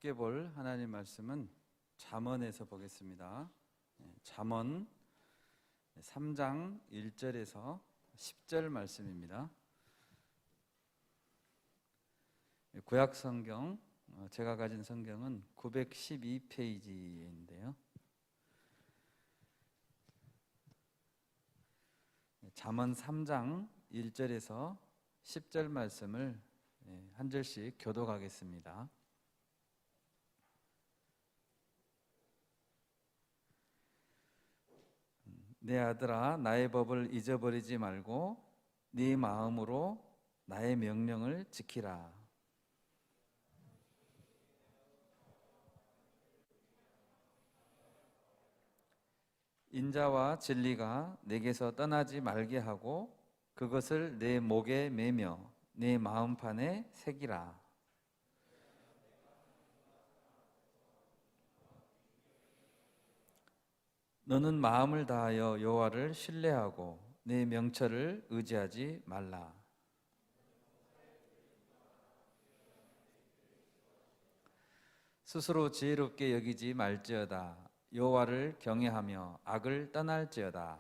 함께 볼 하나님 말씀은 잠언에서 보겠습니다. 잠언 3장 1절에서 10절 말씀입니다. 구약 성경, 제가 가진 성경은 912페이지인데요. 잠언 3장 1절에서 10절 말씀을 한 절씩 교독하겠습니다. 내 아들아, 나의 법을 잊어버리지 말고 네 마음으로 나의 명령을 지키라. 인자와 진리가 내게서 떠나지 말게 하고 그것을 내 목에 매며 내 마음판에 새기라. 너는 마음을 다하여 여호와를 신뢰하고 내 명철을 의지하지 말라. 스스로 지혜롭게 여기지 말지어다. 여호와를 경외하며 악을 떠날지어다.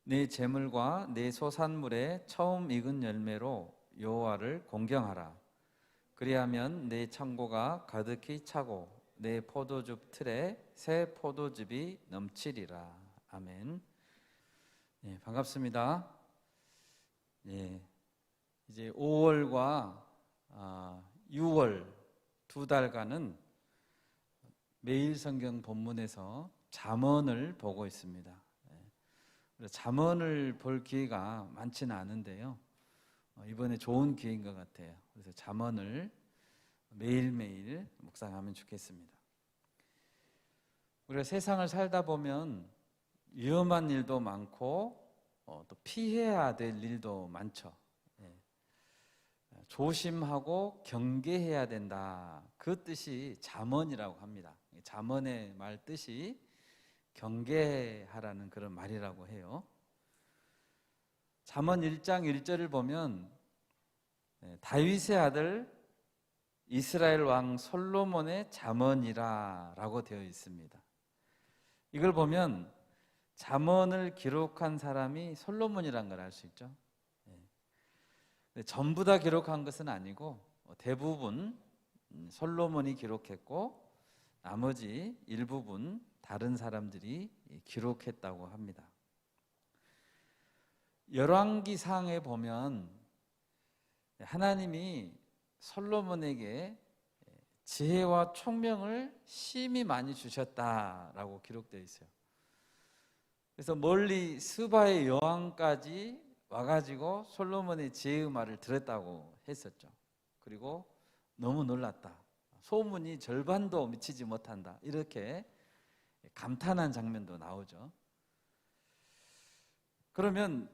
내 재물과 내 소산물의 처음 익은 열매로 여호와를 공경하라. 그리하면 내 창고가 가득히 차고 내 포도즙 틀에 새 포도즙이 넘치리라. 아멘. 반갑습니다. 이제 5월과 6월 두 달간은 매일 성경 본문에서 잠언을 보고 있습니다. 잠언을 볼 기회가 많지는 않은데요. 이번에 좋은 기회인 것 같아요. 그래서 잠언을 매일매일 묵상하면 좋겠습니다. 우리가 세상을 살다 보면 위험한 일도 많고 또 피해야 될 일도 많죠. 조심하고 경계해야 된다. 그 뜻이 잠언이라고 합니다. 잠언의 말 뜻이 경계하라는 그런 말이라고 해요. 잠언 1장 1절을 보면 다윗의 아들 이스라엘 왕 솔로몬의 잠언이라 라고 되어 있습니다. 이걸 보면 잠언을 기록한 사람이 솔로몬이라는 걸 알 수 있죠. 전부 다 기록한 것은 아니고 대부분 솔로몬이 기록했고 나머지 일부분 다른 사람들이 기록했다고 합니다. 열왕기상에 보면 하나님이 솔로몬에게 지혜와 총명을 심히 많이 주셨다라고 기록되어 있어요. 그래서 멀리 스바의 여왕까지 와가지고 솔로몬의 지혜의 말을 들었다고 했었죠. 그리고 너무 놀랐다. 소문이 절반도 미치지 못한다. 이렇게 감탄한 장면도 나오죠. 그러면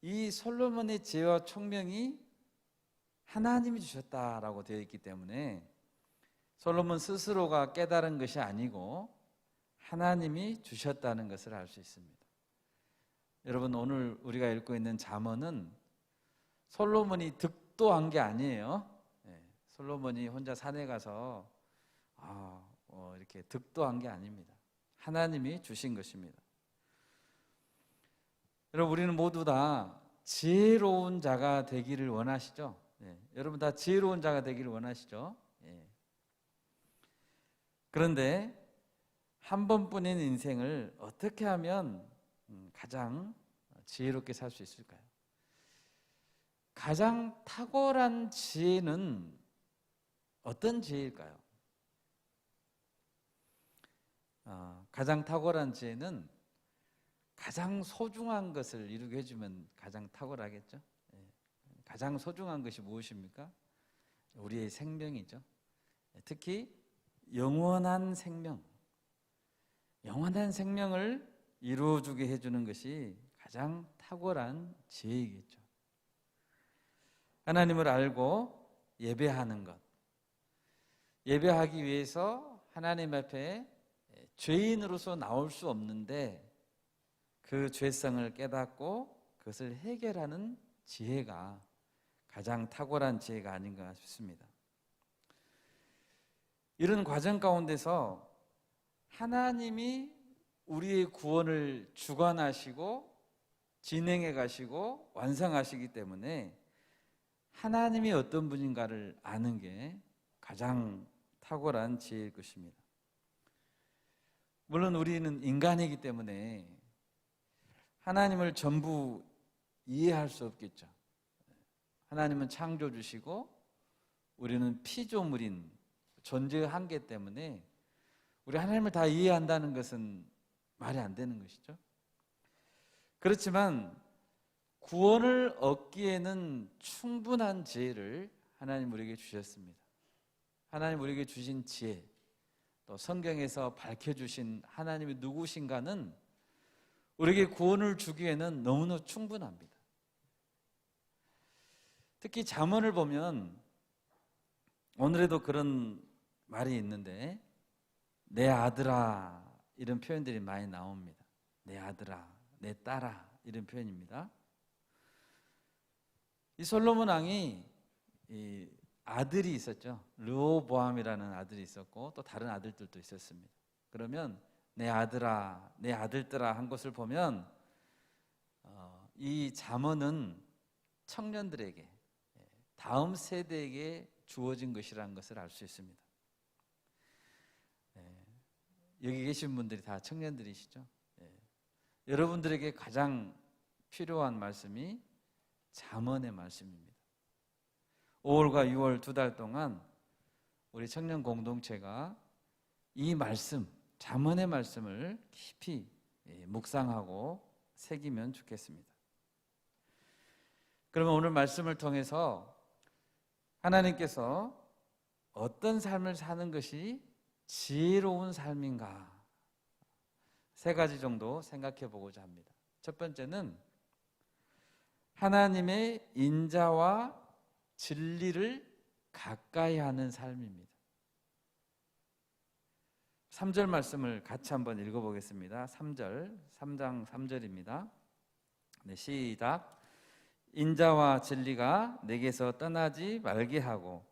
이 솔로몬의 지혜와 총명이 하나님이 주셨다라고 되어 있기 때문에 솔로몬 스스로가 깨달은 것이 아니고 하나님이 주셨다는 것을 알 수 있습니다. 여러분, 오늘 우리가 읽고 있는 잠언은 솔로몬이 득도한 게 아니에요. 솔로몬이 혼자 산에 가서 이렇게 득도한 게 아닙니다. 하나님이 주신 것입니다. 여러분, 우리는 모두 다 지혜로운 자가 되기를 원하시죠? 여러분 다 지혜로운 자가 되기를 원하시죠? 그런데 한 번뿐인 인생을 어떻게 하면 가장 지혜롭게 살 수 있을까요? 가장 탁월한 지혜는 어떤 지혜일까요? 가장 탁월한 지혜는 가장 소중한 것을 이루게 해주면 가장 탁월하겠죠? 가장 소중한 것이 무엇입니까? 우리의 생명이죠. 특히 영원한 생명, 영원한 생명을 이루어주게 해주는 것이 가장 탁월한 지혜이겠죠. 하나님을 알고 예배하는 것, 예배하기 위해서 하나님 앞에 죄인으로서 나올 수 없는데 그 죄성을 깨닫고 그것을 해결하는 지혜가 가장 탁월한 지혜가 아닌가 싶습니다. 이런 과정 가운데서 하나님이 우리의 구원을 주관하시고 진행해 가시고 완성하시기 때문에 하나님이 어떤 분인가를 아는 게 가장 탁월한 지혜일 것입니다. 물론 우리는 인간이기 때문에 하나님을 전부 이해할 수 없겠죠. 하나님은 창조주시고 우리는 피조물인 존재의 한계 때문에 우리 하나님을 다 이해한다는 것은 말이 안 되는 것이죠. 그렇지만 구원을 얻기에는 충분한 지혜를 하나님 우리에게 주셨습니다. 하나님 우리에게 주신 지혜, 또 성경에서 밝혀주신 하나님이 누구신가는 우리에게 구원을 주기에는 너무나 충분합니다. 특히 잠언을 보면 오늘에도 그런 말이 있는데 내 아들아 이런 표현들이 많이 나옵니다. 내 아들아, 내 딸아 이런 표현입니다. 이 솔로몬 왕이 이 아들이 있었죠. 르호보암이라는 아들이 있었고 또 다른 아들들도 있었습니다. 그러면 내 아들아, 내 아들들아 한 것을 보면 이 잠언은 청년들에게 다음 세대에게 주어진 것이라는 것을 알 수 있습니다. 여기 계신 분들이 다 청년들이시죠. 여러분들에게 가장 필요한 말씀이 잠언의 말씀입니다. 5월과 6월 2달 동안 우리 청년 공동체가 이 말씀, 잠언의 말씀을 깊이 묵상하고 새기면 좋겠습니다. 그러면 오늘 말씀을 통해서 하나님께서 어떤 삶을 사는 것이 지혜로운 삶인가 세 가지 정도 생각해 보고자 합니다. 첫 번째는 하나님의 인자와 진리를 가까이 하는 삶입니다. 3절 말씀을 같이 한번 읽어보겠습니다. 3장 3절입니다. 네, 시작. 인자와 진리가 내게서 떠나지 말게 하고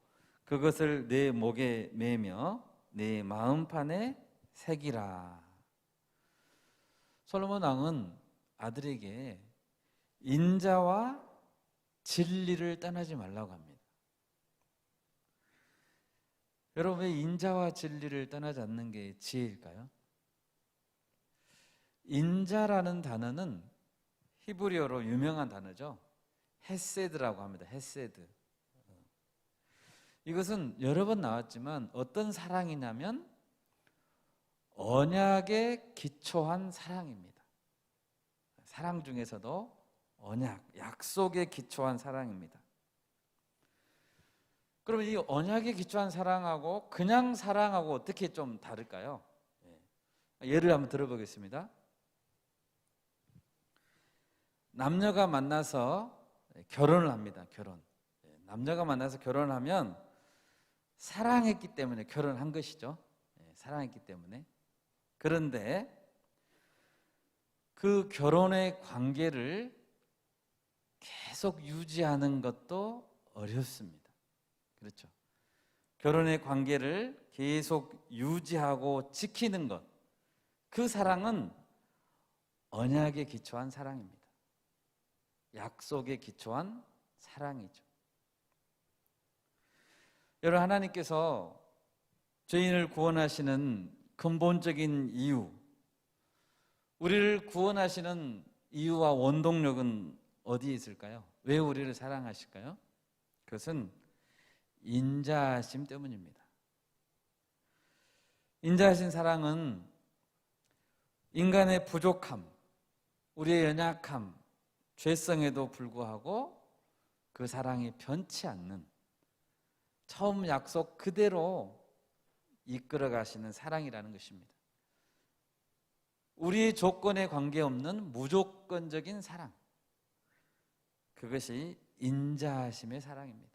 그것을 내 목에 매며 내 마음판에 새기라. 솔로몬 왕은 아들에게 인자와 진리를 떠나지 말라고 합니다. 여러분, 왜 인자와 진리를 떠나지 않는 게 지혜일까요? 인자라는 단어는 히브리어로 유명한 단어죠. 헤세드라고 합니다. 헤세드. 이것은 여러 번 나왔지만 어떤 사랑이냐면 언약에 기초한 사랑입니다. 사랑 중에서도 언약, 약속에 기초한 사랑입니다. 그러면 이 언약에 기초한 사랑하고 그냥 사랑하고 어떻게 좀 다를까요? 예를 한번 들어보겠습니다. 남녀가 만나서 결혼을 합니다. 결혼. 남녀가 만나서 결혼하면 사랑했기 때문에 결혼한 것이죠. 사랑했기 때문에. 그런데 그 결혼의 관계를 계속 유지하는 것도 어렵습니다. 그렇죠. 결혼의 관계를 계속 유지하고 지키는 것, 그 사랑은 언약에 기초한 사랑입니다. 약속에 기초한 사랑이죠. 여러분, 하나님께서 죄인을 구원하시는 근본적인 이유, 우리를 구원하시는 이유와 원동력은 어디에 있을까요? 왜 우리를 사랑하실까요? 그것은 인자하심 때문입니다. 인자하신 사랑은 인간의 부족함, 우리의 연약함, 죄성에도 불구하고 그 사랑이 변치 않는 처음 약속 그대로 이끌어 가시는 사랑이라는 것입니다. 우리의 조건에 관계없는 무조건적인 사랑, 그것이 인자하심의 사랑입니다.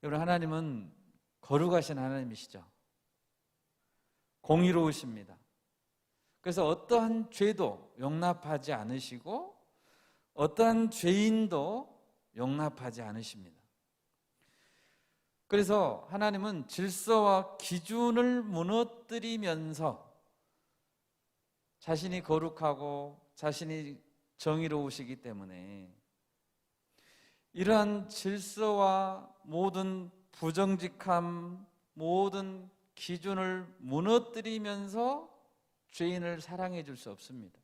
여러분, 하나님은 거룩하신 하나님이시죠. 공의로우십니다. 그래서 어떠한 죄도 용납하지 않으시고 어떠한 죄인도 용납하지 않으십니다. 그래서 하나님은 질서와 기준을 무너뜨리면서 자신이 거룩하고 자신이 정의로우시기 때문에 이러한 질서와 모든 부정직함, 모든 기준을 무너뜨리면서 죄인을 사랑해 줄 수 없습니다.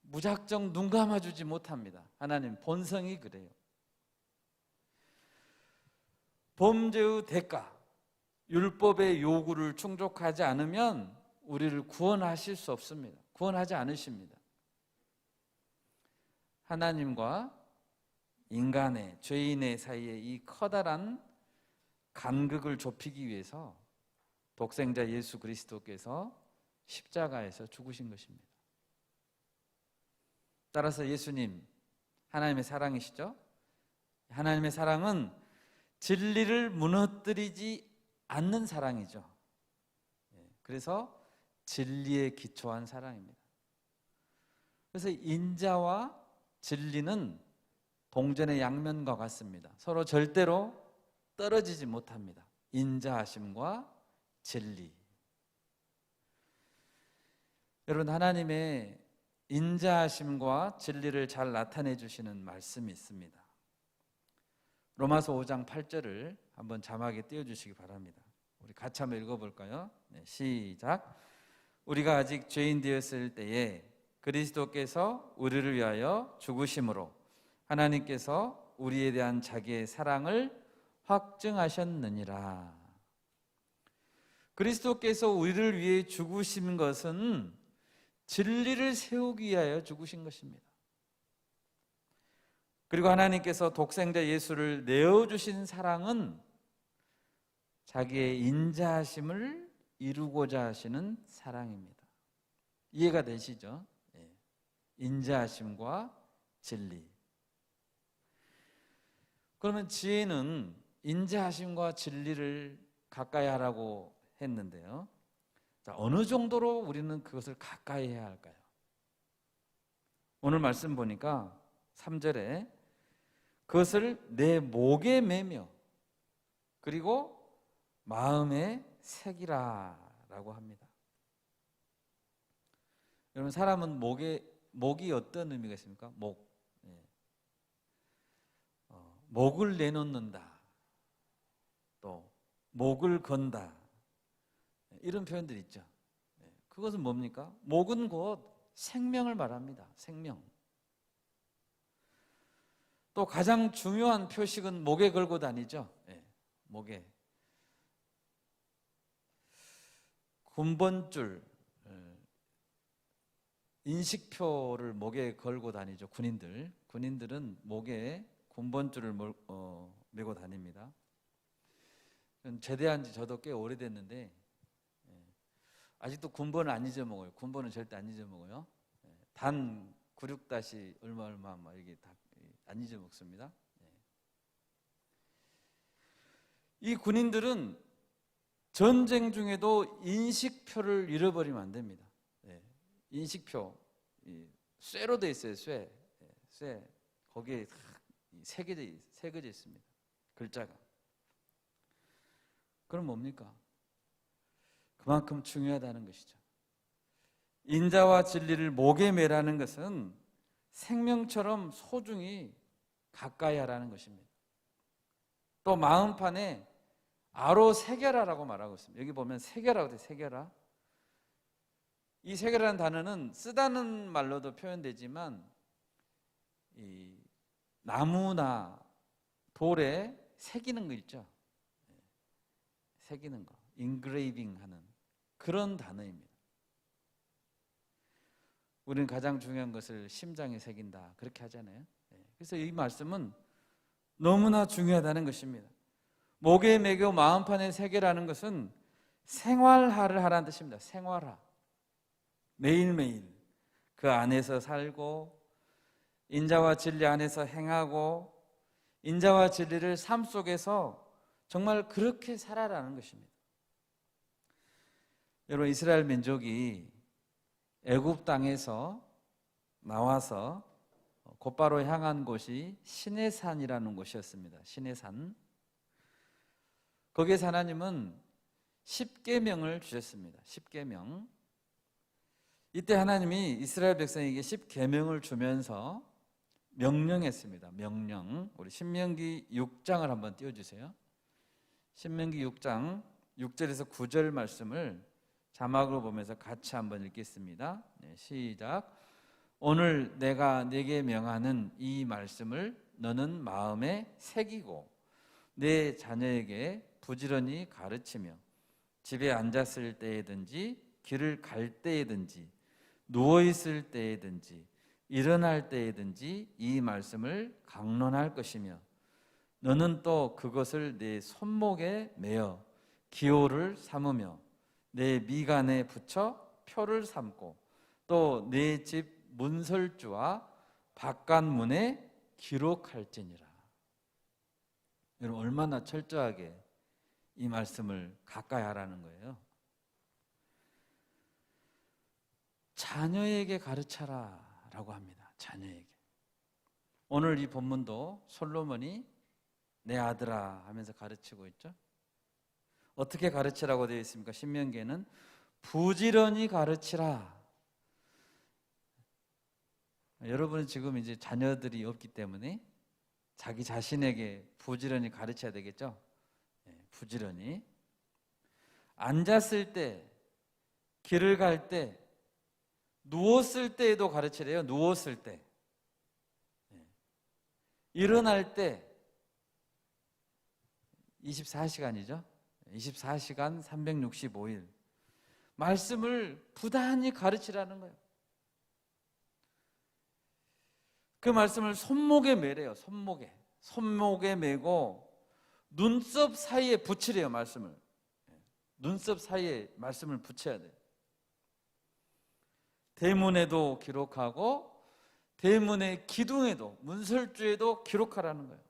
무작정 눈 감아주지 못합니다. 하나님 본성이 그래요. 범죄의 대가, 율법의 요구를 충족하지 않으면 우리를 구원하실 수 없습니다. 구원하지 않으십니다. 하나님과 인간의, 죄인의 사이에 이 커다란 간극을 좁히기 위해서 독생자 예수 그리스도께서 십자가에서 죽으신 것입니다. 따라서 예수님, 하나님의 사랑이시죠? 하나님의 사랑은 진리를 무너뜨리지 않는 사랑이죠. 그래서 진리에 기초한 사랑입니다. 그래서 인자와 진리는 동전의 양면과 같습니다. 서로 절대로 떨어지지 못합니다. 인자하심과 진리. 여러분, 하나님의 인자하심과 진리를 잘 나타내 주시는 말씀이 있습니다. 로마서 5장 8절을 한번 자막에 띄워주시기 바랍니다. 우리 같이 한번 읽어볼까요? 네, 시작. 우리가 아직 죄인 되었을 때에 그리스도께서 우리를 위하여 죽으심으로 하나님께서 우리에 대한 자기의 사랑을 확증하셨느니라. 그리스도께서 우리를 위해 죽으신 것은 진리를 세우기 위하여 죽으신 것입니다. 그리고 하나님께서 독생자 예수를 내어주신 사랑은 자기의 인자하심을 이루고자 하시는 사랑입니다. 이해가 되시죠? 인자하심과 진리. 그러면 지혜는 인자하심과 진리를 가까이 하라고 했는데요. 자, 어느 정도로 우리는 그것을 가까이 해야 할까요? 오늘 말씀 보니까 3절에 그것을 내 목에 매며 그리고 마음에 새기라 라고 합니다. 여러분, 사람은 목이 어떤 의미가 있습니까? 목. 목을 내놓는다, 또 목을 건다, 이런 표현들이 있죠. 그것은 뭡니까? 목은 곧 생명을 말합니다. 생명. 또 가장 중요한 표식은 목에 걸고 다니죠. 목에 군번줄, 인식표를 목에 걸고 다니죠. 군인들은 목에 군번줄을 메고 다닙니다. 제대한 지 저도 꽤 오래됐는데 아직도 군번을 안 잊어먹어요. 군번은 절대 안 잊어먹어요. 단 96 얼마 막 이게 다 안 잊어먹습니다. 이 군인들은 전쟁 중에도 인식표를 잃어버리면 안 됩니다. 인식표, 쇠로 돼 있어요. 쇠. 거기에 새겨져 있습니다. 글자가. 그럼 뭡니까? 그만큼 중요하다는 것이죠. 인자와 진리를 목에 매라는 것은 생명처럼 소중히 가까이 하라는 것입니다. 또 마음판에 아로 새겨라라고 말하고 있습니다. 여기 보면 새겨라고 돼. 새겨라. 이 새겨라는 단어는 쓰다는 말로도 표현되지만 이 나무나 돌에 새기는 거 있죠. 새기는 거, 인그레이빙 하는 그런 단어입니다. 우리는 가장 중요한 것을 심장에 새긴다, 그렇게 하잖아요. 그래서 이 말씀은 너무나 중요하다는 것입니다. 목에 매겨 마음판에 새겨라는 것은 생활화를 하라는 뜻입니다. 생활화. 매일매일 그 안에서 살고 인자와 진리 안에서 행하고 인자와 진리를 삶 속에서 정말 그렇게 살아라는 것입니다. 여러분, 이스라엘 민족이 애굽 땅에서 나와서 곧바로 향한 곳이 시내산이라는 곳이었습니다. 시내산. 거기에서 하나님은 10계명을 주셨습니다. 10계명. 이때 하나님이 이스라엘 백성에게 10계명을 주면서 명령했습니다. 명령. 우리 신명기 6장을 한번 띄워주세요. 신명기 6장 6절에서 9절 말씀을 자막으로 보면서 같이 한번 읽겠습니다. 네, 시작. 오늘 내가 네게 명하는 이 말씀을 너는 마음에 새기고 내 자녀에게 부지런히 가르치며 집에 앉았을 때에든지 길을 갈 때에든지 누워있을 때에든지 일어날 때에든지 이 말씀을 강론할 것이며 너는 또 그것을 내 손목에 매어 기호를 삼으며 내 미간에 붙여 표를 삼고 또 내 집 문설주와 바깥문에 기록할지니라. 여러분 얼마나 철저하게 이 말씀을 가까이 하라는 거예요. 자녀에게 가르쳐라 라고 합니다. 자녀에게. 오늘 이 본문도 솔로몬이 내 아들아 하면서 가르치고 있죠. 어떻게 가르치라고 되어 있습니까? 신명기에는 부지런히 가르치라. 여러분은 지금 이제 자녀들이 없기 때문에 자기 자신에게 부지런히 가르쳐야 되겠죠? 부지런히. 앉았을 때, 길을 갈 때, 누웠을 때에도 가르치래요. 누웠을 때. 일어날 때 24시간이죠. 24시간 365일. 말씀을 부단히 가르치라는 거예요. 그 말씀을 손목에 매래요. 손목에 매고 눈썹 사이에 붙이래요. 말씀을. 눈썹 사이에 말씀을 붙여야 돼요. 대문에도 기록하고 대문의 기둥에도 문설주에도 기록하라는 거예요.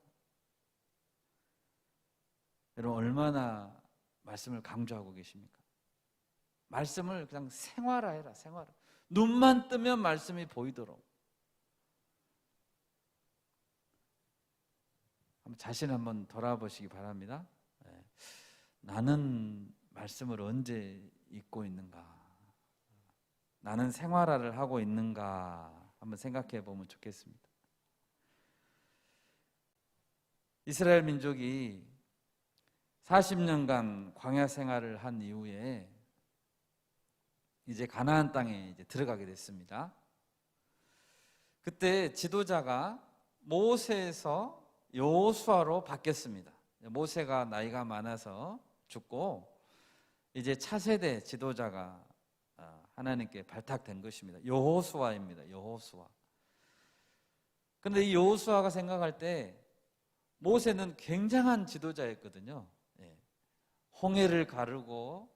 여러분 얼마나 말씀을 강조하고 계십니까? 말씀을 그냥 생활화해라. 생활화. 눈만 뜨면 말씀이 보이도록. 자신 한번 돌아보시기 바랍니다. 나는 말씀을 언제 읽고 있는가? 나는 생활화를 하고 있는가? 한번 생각해 보면 좋겠습니다. 이스라엘 민족이 40년간 광야 생활을 한 이후에 이제 가나안 땅에 이제 들어가게 됐습니다. 그때 지도자가 모세에서 여호수아로 바뀌었습니다. 모세가 나이가 많아서 죽고 이제 차세대 지도자가 하나님께 발탁된 것입니다. 여호수아입니다. 여호수아. 그런데 이 여호수아가 생각할 때 모세는 굉장한 지도자였거든요. 홍해를 가르고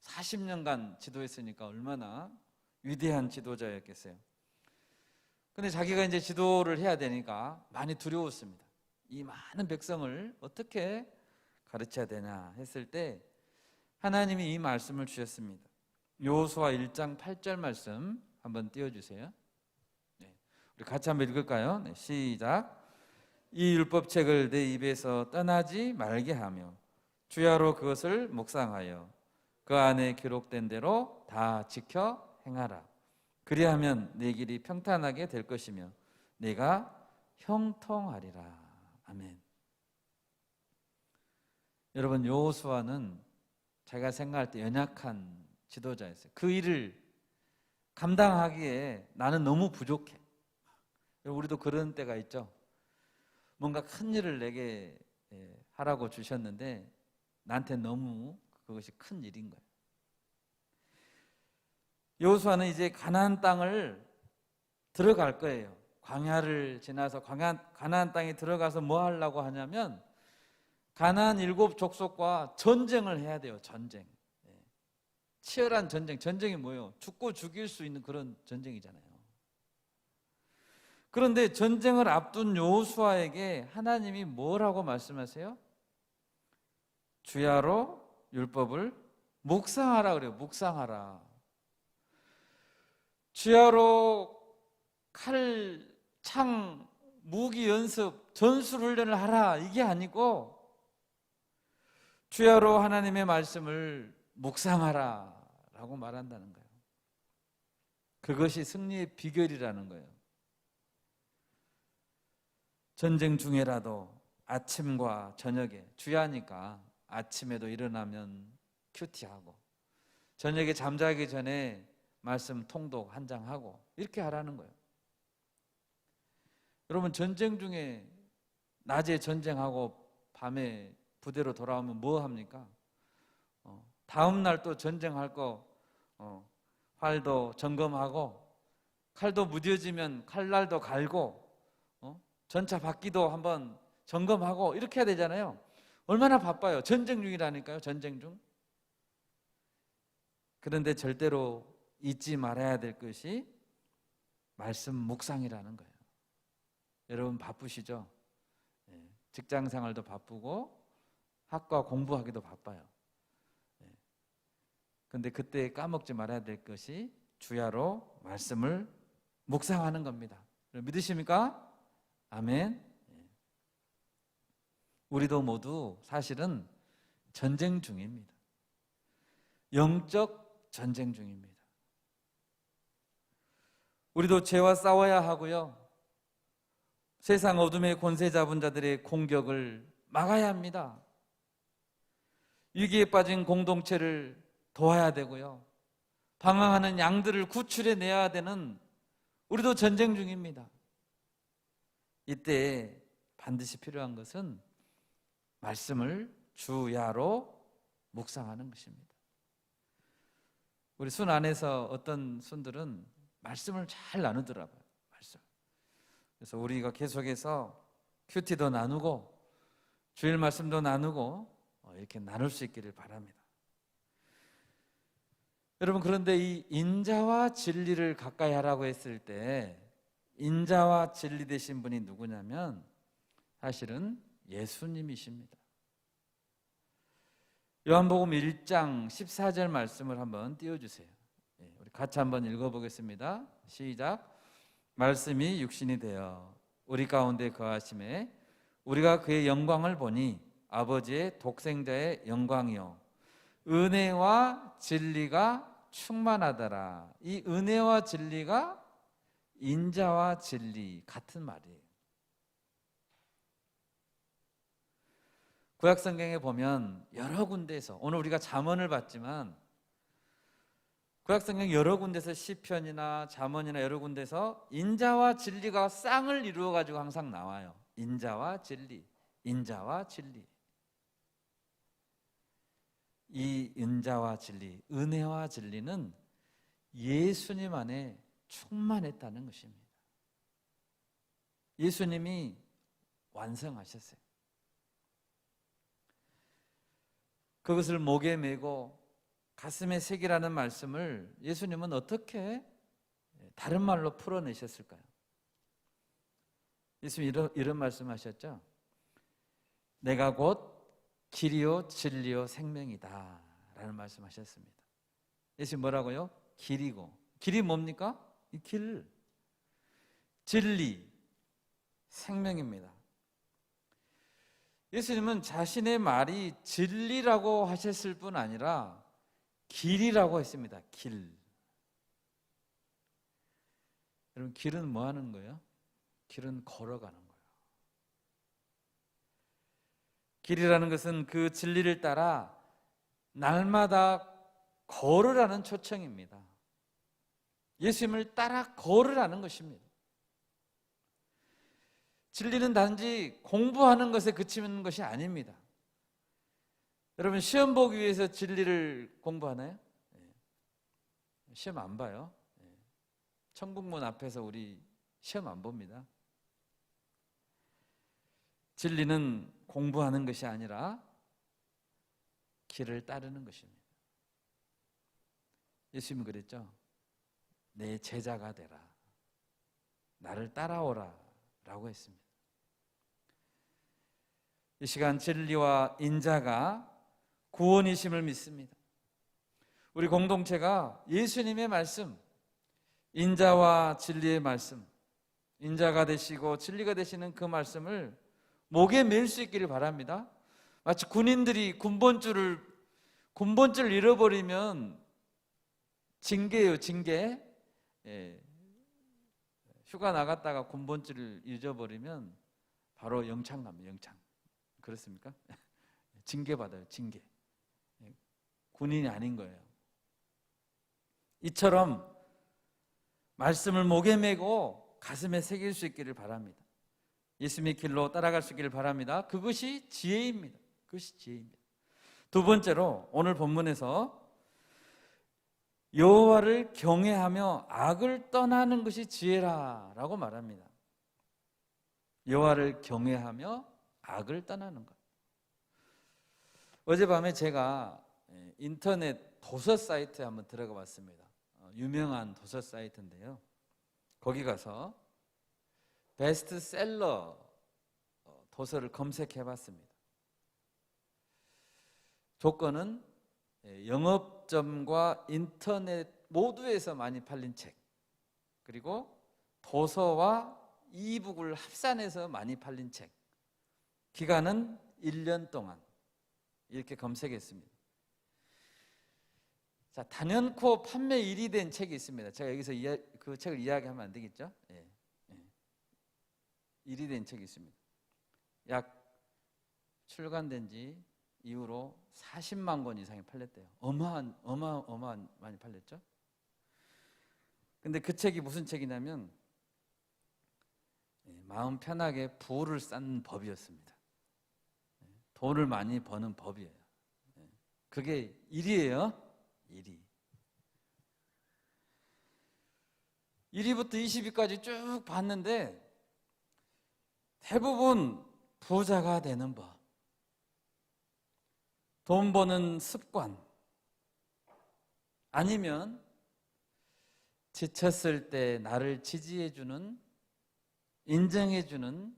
40년간 지도했으니까 얼마나 위대한 지도자였겠어요. 그런데 자기가 이제 지도를 해야 되니까 많이 두려웠습니다. 이 많은 백성을 어떻게 가르쳐야 되냐 했을 때 하나님이 이 말씀을 주셨습니다. 여호수아 1장 8절 말씀 한번 띄워주세요. 우리 같이 한번 읽을까요? 시작. 이 율법책을 내 입에서 떠나지 말게 하며 주야로 그것을 묵상하여 그 안에 기록된 대로 다 지켜 행하라. 그리하면 내 길이 평탄하게 될 것이며 내가 형통하리라. 아멘. 여러분 여호수아는 제가 생각할 때 연약한 지도자였어요. 그 일을 감당하기에 나는 너무 부족해. 우리도 그런 때가 있죠. 뭔가 큰 일을 내게 하라고 주셨는데 나한테 너무 그것이 큰 일인 거예요. 여호수아는 이제 가나안 땅을 들어갈 거예요. 광야를 지나서 가나안 땅에 들어가서 뭐 하려고 하냐면 가나안 7 족속과 전쟁을 해야 돼요. 전쟁. 치열한 전쟁. 전쟁이 뭐예요? 죽고 죽일 수 있는 그런 전쟁이잖아요. 그런데 전쟁을 앞둔 여호수아에게 하나님이 뭐라고 말씀하세요? 주야로 율법을 묵상하라 그래요. 묵상하라. 주야로 칼 창 무기 연습, 전술 훈련을 하라 이게 아니고 주야로 하나님의 말씀을 묵상하라 라고 말한다는 거예요. 그것이 승리의 비결이라는 거예요. 전쟁 중에라도 아침과 저녁에, 주야니까 아침에도 일어나면 큐티하고 저녁에 잠자기 전에 말씀 통독 한 장 하고 이렇게 하라는 거예요. 여러분, 전쟁 중에 낮에 전쟁하고 밤에 부대로 돌아오면 뭐 합니까? 다음 날 또 전쟁할 거 활도 점검하고 칼도 무뎌지면 칼날도 갈고 전차 바퀴도 한번 점검하고 이렇게 해야 되잖아요. 얼마나 바빠요. 전쟁 중이라니까요. 전쟁 중. 그런데 절대로 잊지 말아야 될 것이 말씀 묵상이라는 거예요. 여러분 바쁘시죠? 직장 생활도 바쁘고 학과 공부하기도 바빠요. 그런데 그때 까먹지 말아야 될 것이 주야로 말씀을 묵상하는 겁니다. 믿으십니까? 아멘. 우리도 모두 사실은 전쟁 중입니다. 영적 전쟁 중입니다. 우리도 죄와 싸워야 하고요. 세상 어둠의 권세 잡은 자들의 공격을 막아야 합니다. 위기에 빠진 공동체를 도와야 되고요. 방황하는 양들을 구출해 내야 되는 우리도 전쟁 중입니다. 이때 반드시 필요한 것은 말씀을 주야로 묵상하는 것입니다. 우리 순 안에서 어떤 순들은 말씀을 잘 나누더라고요. 말씀. 그래서 우리가 계속해서 큐티도 나누고 주일 말씀도 나누고 이렇게 나눌 수 있기를 바랍니다. 여러분, 그런데 이 인자와 진리를 가까이 하라고 했을 때 인자와 진리 되신 분이 누구냐면 사실은 예수님이십니다. 요한복음 1장 14절 말씀을 한번 띄워주세요. 우리 같이 한번 읽어보겠습니다. 시작. 말씀이 육신이 되어 우리 가운데 거하심에 우리가 그의 영광을 보니 아버지의 독생자의 영광이요 은혜와 진리가 충만하더라. 이 은혜와 진리가 인자와 진리 같은 말이에요. 구약성경에 보면 여러 군데에서, 오늘 우리가 잠언을 봤지만 구약성경 여러 군데서 시편이나 잠언이나 여러 군데서 인자와 진리가 쌍을 이루어 가지고 항상 나와요. 인자와 진리, 인자와 진리. 이 인자와 진리, 은혜와 진리는 예수님 안에 충만했다는 것입니다. 예수님이 완성하셨어요. 그것을 목에 메고 가슴에 새기라는 말씀을 예수님은 어떻게 다른 말로 풀어내셨을까요? 예수님 이런 말씀하셨죠. 내가 곧 길이요 진리요 생명이다 라는 말씀하셨습니다. 예수님 뭐라고요? 길이고, 길이 뭡니까? 이 길, 진리, 생명입니다. 예수님은 자신의 말이 진리라고 하셨을 뿐 아니라 길이라고 했습니다. 길. 여러분, 길은 뭐 하는 거예요? 길은 걸어가는 거예요. 길이라는 것은 그 진리를 따라 날마다 걸으라는 초청입니다. 예수님을 따라 걸으라는 것입니다. 진리는 단지 공부하는 것에 그치는 것이 아닙니다. 여러분, 시험 보기 위해서 진리를 공부하나요? 시험 안 봐요. 천국문 앞에서 우리 시험 안 봅니다. 진리는 공부하는 것이 아니라 길을 따르는 것입니다. 예수님이 그랬죠. 내 제자가 되라. 나를 따라오라 라고 했습니다. 이 시간 진리와 인자가 구원이심을 믿습니다. 우리 공동체가 예수님의 말씀, 인자와 진리의 말씀, 인자가 되시고 진리가 되시는 그 말씀을 목에 맬 수 있기를 바랍니다. 마치 군인들이 군번줄을 잃어버리면 징계예요, 징계. 예. 휴가 나갔다가 군번줄을 잊어버리면 바로 영창 갑니다, 영창. 그렇습니까? 징계 받아요, 징계. 예. 군인이 아닌 거예요. 이처럼 말씀을 목에 메고 가슴에 새길 수 있기를 바랍니다. 예수님의 길로 따라갈 수 있기를 바랍니다. 그것이 지혜입니다. 그것이 지혜입니다. 두 번째로 오늘 본문에서 여호와를 경외하며 악을 떠나는 것이 지혜라라고 말합니다. 여호와를 경외하며 악을 떠나는 것. 어젯밤에 제가 인터넷 도서 사이트에 한번 들어가 봤습니다. 유명한 도서 사이트인데요. 거기 가서 베스트셀러 도서를 검색해 봤습니다. 조건은 영업점과 인터넷 모두에서 많이 팔린 책, 그리고 도서와 이북을 합산해서 많이 팔린 책, 기간은 1년 동안 이렇게 검색했습니다. 자, 단연코 판매 1위 된 책이 있습니다. 제가 여기서 그 책을 이야기하면 안 되겠죠? 1위 된 책이 있습니다. 약 출간된 지 이후로 40만 권 이상이 팔렸대요. 어마어마한 많이 팔렸죠? 근데 그 책이 무슨 책이냐면 마음 편하게 부를 쌓는 법이었습니다. 돈을 많이 버는 법이에요. 그게 1위예요. 1위. 1위부터 20위까지 쭉 봤는데 대부분 부자가 되는 법, 돈 버는 습관, 아니면 지쳤을 때 나를 지지해주는, 인정해주는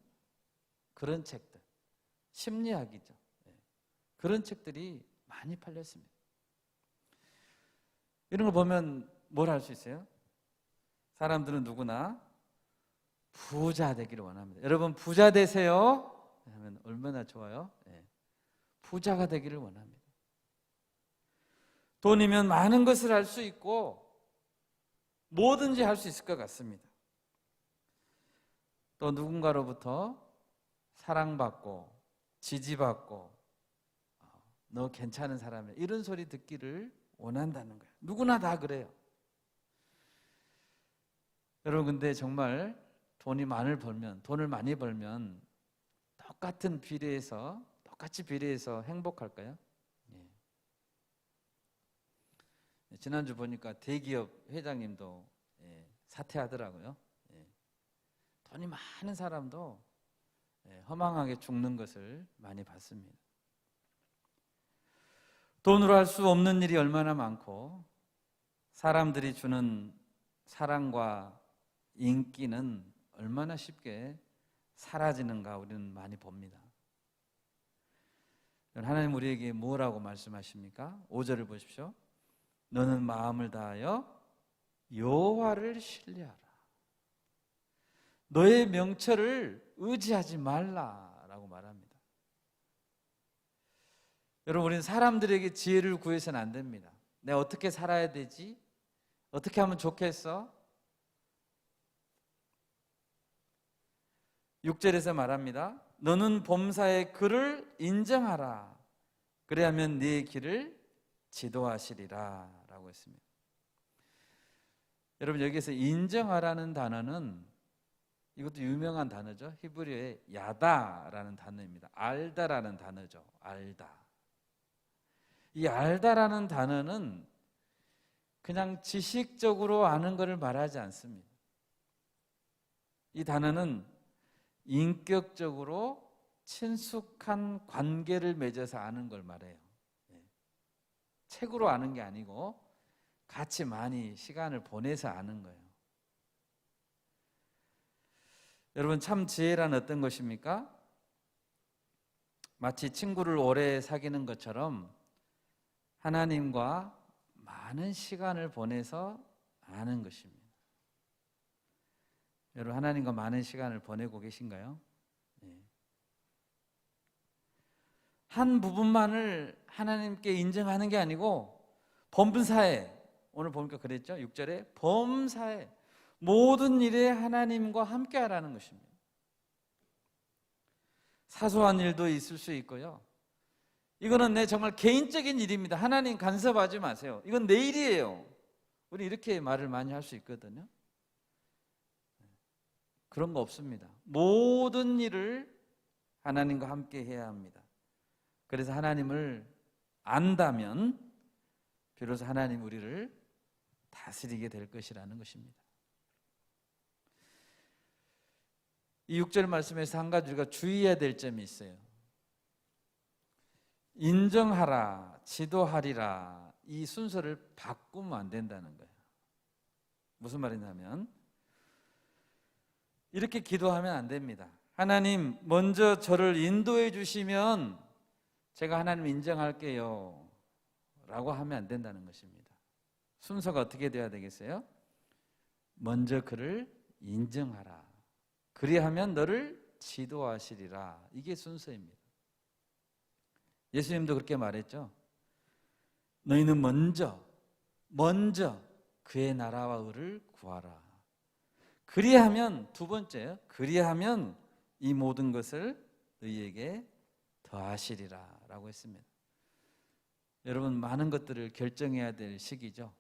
그런 책들, 심리학이죠. 그런 책들이 많이 팔렸습니다. 이런 걸 보면 뭘 할 수 있어요? 사람들은 누구나 부자 되기를 원합니다. 여러분 부자 되세요 하면 얼마나 좋아요? 부자가 되기를 원합니다. 돈이면 많은 것을 할 수 있고 뭐든지 할 수 있을 것 같습니다. 또 누군가로부터 사랑받고 지지받고 너 괜찮은 사람이야 이런 소리 듣기를 원한다는 거예요. 누구나 다 그래요. 여러분 근데 정말 돈을 많이 벌면 똑같이 비례해서 행복할까요? 지난주 보니까 대기업 회장님도 사퇴하더라고요. 돈이 많은 사람도 허망하게 죽는 것을 많이 봤습니다. 돈으로 할 수 없는 일이 얼마나 많고 사람들이 주는 사랑과 인기는 얼마나 쉽게 사라지는가 우리는 많이 봅니다. 하나님 우리에게 뭐라고 말씀하십니까? 5절을 보십시오. 너는 마음을 다하여 여호와를 신뢰하라. 너의 명철을 의지하지 말라라고 말합니다. 여러분 우리는 사람들에게 지혜를 구해서는 안 됩니다. 내가 어떻게 살아야 되지? 어떻게 하면 좋겠어? 6절에서 말합니다. 너는 범사의 그를 인정하라. 그래야면 네 길을 지도하시리라 라고 했습니다. 여러분 여기서 인정하라는 단어는 이것도 유명한 단어죠. 히브리어의 야다라는 단어입니다. 알다라는 단어죠. 알다. 이 알다라는 단어는 그냥 지식적으로 아는 것을 말하지 않습니다. 이 단어는 인격적으로 친숙한 관계를 맺어서 아는 걸 말해요. 책으로 아는 게 아니고 같이 많이 시간을 보내서 아는 거예요. 여러분 참 지혜란 어떤 것입니까? 마치 친구를 오래 사귀는 것처럼 하나님과 많은 시간을 보내서 아는 것입니다. 여러분, 하나님과 많은 시간을 보내고 계신가요? 한 부분만을 하나님께 인정하는 게 아니고 범사에, 오늘 보니까 그랬죠? 6절에 범사에 모든 일에 하나님과 함께 하라는 것입니다. 사소한 일도 있을 수 있고요. 이거는 내 정말 개인적인 일입니다. 하나님 간섭하지 마세요. 이건 내 일이에요. 우리 이렇게 말을 많이 할 수 있거든요. 그런 거 없습니다. 모든 일을 하나님과 함께 해야 합니다. 그래서 하나님을 안다면 비로소 하나님 우리를 다스리게 될 것이라는 것입니다. 이 6절 말씀에서 한 가지 우리가 주의해야 될 점이 있어요. 인정하라, 지도하리라, 이 순서를 바꾸면 안 된다는 거예요. 무슨 말이냐면 이렇게 기도하면 안 됩니다. 하나님 먼저 저를 인도해 주시면 제가 하나님 인정할게요 라고 하면 안 된다는 것입니다. 순서가 어떻게 돼야 되겠어요? 먼저 그를 인정하라, 그리하면 너를 지도하시리라. 이게 순서입니다. 예수님도 그렇게 말했죠. 너희는 먼저 그의 나라와 의를 구하라. 그리하면, 두 번째요, 그리하면 이 모든 것을 너희에게 더하시리라 라고 했습니다. 여러분, 많은 것들을 결정해야 될 시기죠.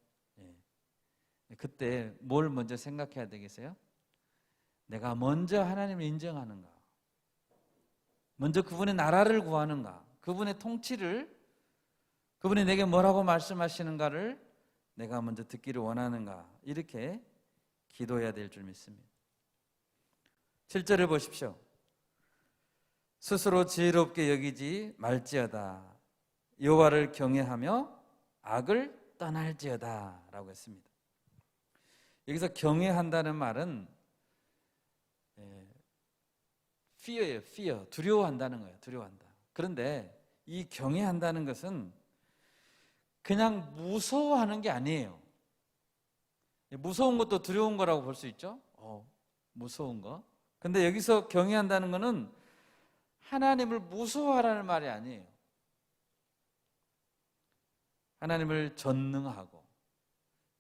그때 뭘 먼저 생각해야 되겠어요? 내가 먼저 하나님을 인정하는가, 먼저 그분의 나라를 구하는가, 그분의 통치를, 그분이 내게 뭐라고 말씀하시는가를 내가 먼저 듣기를 원하는가, 이렇게 기도해야 될 줄 믿습니다. 7절을 보십시오. 스스로 지혜롭게 여기지 말지어다, 여호와를 경외하며 악을 떠날지어다 라고 했습니다. 여기서 경외한다는 말은 fear예요. fear, 두려워한다는 거예요. 두려워한다. 그런데 이 경외한다는 것은 그냥 무서워하는 게 아니에요. 무서운 것도 두려운 거라고 볼 수 있죠. 무서운 거. 근데 여기서 경외한다는 것은 하나님을 무서워하라는 말이 아니에요. 하나님을 전능하고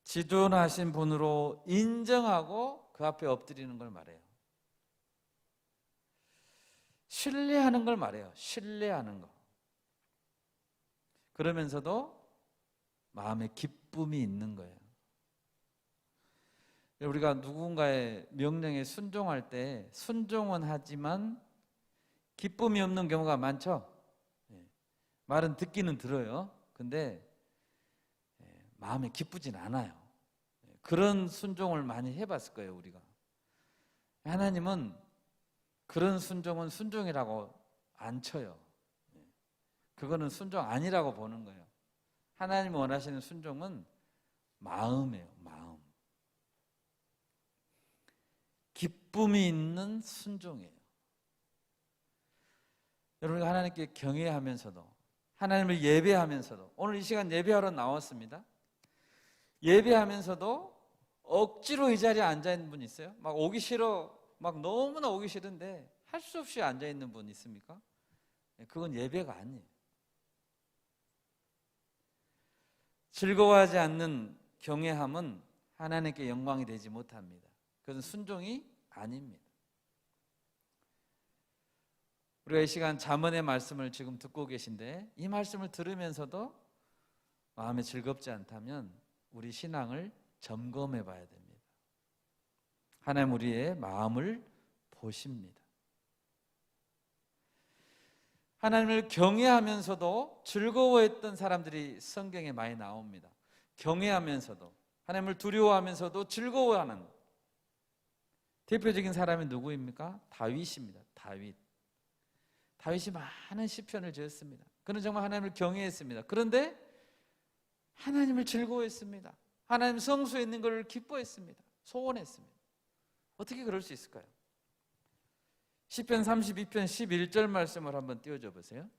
지존하신 분으로 인정하고 그 앞에 엎드리는 걸 말해요. 신뢰하는 걸 말해요. 신뢰하는 거. 그러면서도 마음에 기쁨이 있는 거예요. 우리가 누군가의 명령에 순종할 때 순종은 하지만 기쁨이 없는 경우가 많죠. 말은 듣기는 들어요. 근데 마음에 기쁘진 않아요. 그런 순종을 많이 해봤을 거예요, 우리가. 하나님은 그런 순종은 순종이라고 안 쳐요. 그거는 순종 아니라고 보는 거예요. 하나님이 원하시는 순종은 마음이에요, 마음. 기쁨이 있는 순종이에요. 여러분, 하나님께 경외하면서도, 하나님을 예배하면서도, 오늘 이 시간 예배하러 나왔습니다. 예배하면서도 억지로 이 자리에 앉아있는 분 있어요? 막 오기 싫어, 막 너무나 오기 싫은데 할 수 없이 앉아있는 분 있습니까? 그건 예배가 아니에요. 즐거워하지 않는 경외함은 하나님께 영광이 되지 못합니다. 그것은 순종이 아닙니다. 우리가 이 시간 잠언의 말씀을 지금 듣고 계신데 이 말씀을 들으면서도 마음에 즐겁지 않다면 우리 신앙을 점검해 봐야 됩니다. 하나님 우리의 마음을 보십니다. 하나님을 경외하면서도 즐거워했던 사람들이 성경에 많이 나옵니다. 경외하면서도, 하나님을 두려워하면서도 즐거워하는 대표적인 사람이 누구입니까? 다윗입니다. 다윗이 많은 시편을 지었습니다. 그는 정말 하나님을 경외했습니다. 그런데 하나님을 즐거워했습니다. 하나님 성소에 있는 것을 기뻐했습니다. 소원했습니다. 어떻게 그럴 수 있을까요? 시편 32편 11절 말씀을 한번 띄워줘 보세요.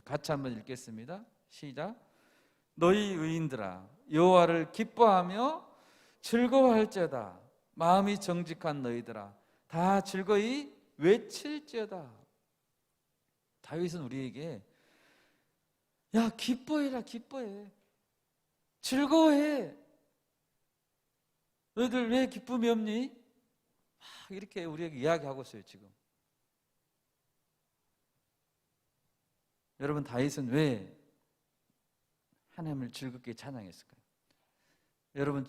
같이 한번 읽겠습니다. 시작. 너희 의인들아 여호와를 기뻐하며 즐거워할지어다. 마음이 정직한 너희들아 다 즐거이 외칠지어다. 다윗은 우리에게 야 기뻐해라, 기뻐해, 즐거워해. 너희들 왜 기쁨이 없니? 이렇게 우리에게 이야기하고 있어요 지금. 여러분, 다윗은 왜 하나님을 즐겁게 찬양했을까요? 여러분,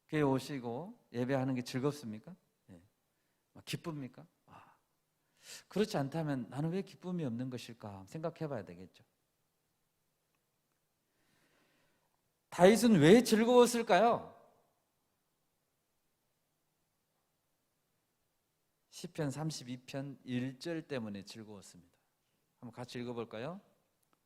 교회 오시고 예배하는 게 즐겁습니까? 네. 기쁩니까? 그렇지 않다면 나는 왜 기쁨이 없는 것일까 생각해 봐야 되겠죠. 다윗은 왜 즐거웠을까요? 시편 32편 1절 때문에 즐거웠습니다. 한번 같이 읽어볼까요?